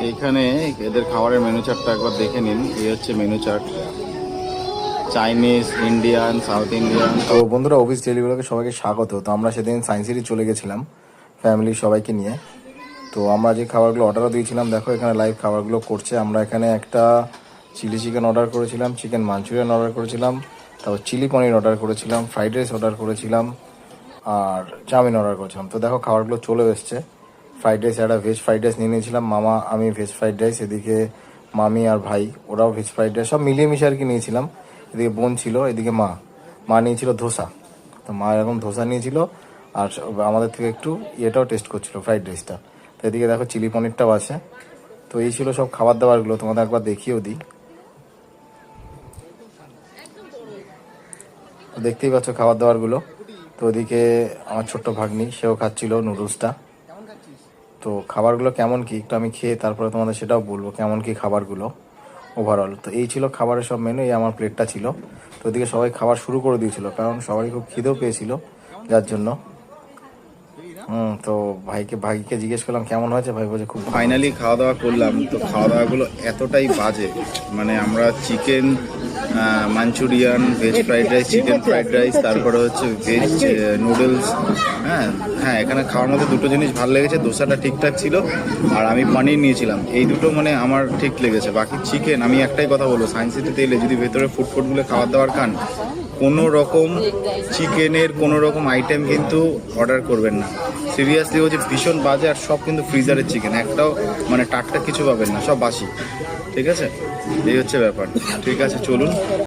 এইখানে এদের খাবারের মেনু চার্টটা একবার দেখে নিন। এই হচ্ছে menu chart, Chinese, Indian, south Indian. তো বন্ধুরা, অফিস ডেলি ব্লগে সবাইকে স্বাগত। তো আমরা সেদিন সায়েন্স সিটি চলে গেছিলাম ফ্যামিলির সবাইকে নিয়ে। তো আমরা যে খাবারগুলো অর্ডারও দিয়েছিলাম, দেখো এখানে লাইভ খাবারগুলো করছে। আমরা এখানে একটা চিলি চিকেন অর্ডার করেছিলাম, চিকেন মাঞ্চুরিয়ান অর্ডার করেছিলাম, তারপর চিলি পনির অর্ডার করেছিলাম, ফ্রাইড রাইস অর্ডার করেছিলাম, আর চাউমিন অর্ডার করেছিলাম। তো দেখো খাবারগুলো চলে এসছে। ফ্রাইড রাইস, একটা ভেজ ফ্রাইড রাইস নিয়ে নিয়েছিলাম, মামা আমি ভেজ ফ্রাইড রাইস, এদিকে মামি আর ভাই ওরাও ভেজ ফ্রাইড রাইস, সব মিলিয়ে মিশে আর কি নিয়েছিলাম। এদিকে বোন ছিল, এদিকে মা নিয়েছিল ধোসা। তো মা এরকম ধোসা নিয়েছিল, আর আমাদের থেকে একটু ইয়েটাও টেস্ট করছিল, ফ্রাইড রাইসটা। তো এদিকে দেখো চিলি পনিরটাও আছে। তো এই ছিল সব খাবার দাবারগুলো, তোমাদের একবার দেখিয়েও দিই। তো দেখতেই পাচ্ছ খাবার দাবারগুলো। তো ওদিকে আমার ছোট্ট ভাগ্নি, সেও খাচ্ছিল নুডলসটা। তো খাবারগুলো কেমন কি একটু আমি খেয়ে তারপরে তোমাদের সেটাও বলবো কেমন কি খাবারগুলো ওভারঅল। তো এই ছিল খাবারের সব মেনু, এই আমার প্লেটটা ছিল। তো ওদিকে সবাই খাবার শুরু করে দিয়েছিল, কারণ সবারই খুব খিদেও পেয়েছিল, যার জন্য। তো ভাইকে জিজ্ঞেস করলাম কেমন হয়েছে, ভাই বলছে খুব। ফাইনালি খাওয়া দাওয়া করলাম। তো খাওয়া দাওয়াগুলো এতটাই বাজে, মানে আমরা chicken Manchurian, veg fried rice, chicken fried rice, তারপরে হচ্ছে ভেজ নুডলস। হ্যাঁ এখানে খাওয়ার মধ্যে দুটো জিনিস ভালো লেগেছে, দোসাটা ঠিকঠাক ছিল, আর আমি পনির নিয়েছিলাম, এই দুটো মানে আমার ঠিক লেগেছে। বাকি চিকেন, আমি একটাই কথা বলবো, সায়েন্স সিটিতে এলে যদি ভেতরে ফুডগুলো খাবার দাবার খান, কোনো রকম চিকেনের কোনো রকম আইটেম কিন্তু অর্ডার করবেন না। সিরিয়াসলি হচ্ছে ভীষণ বাজে, আর সব কিন্তু ফ্রিজারের চিকেন, একটাও মানে টাটকা কিছু পাবেন না, সব বাসি। ঠিক আছে, এই হচ্ছে ব্যাপার। ঠিক আছে, চলুন।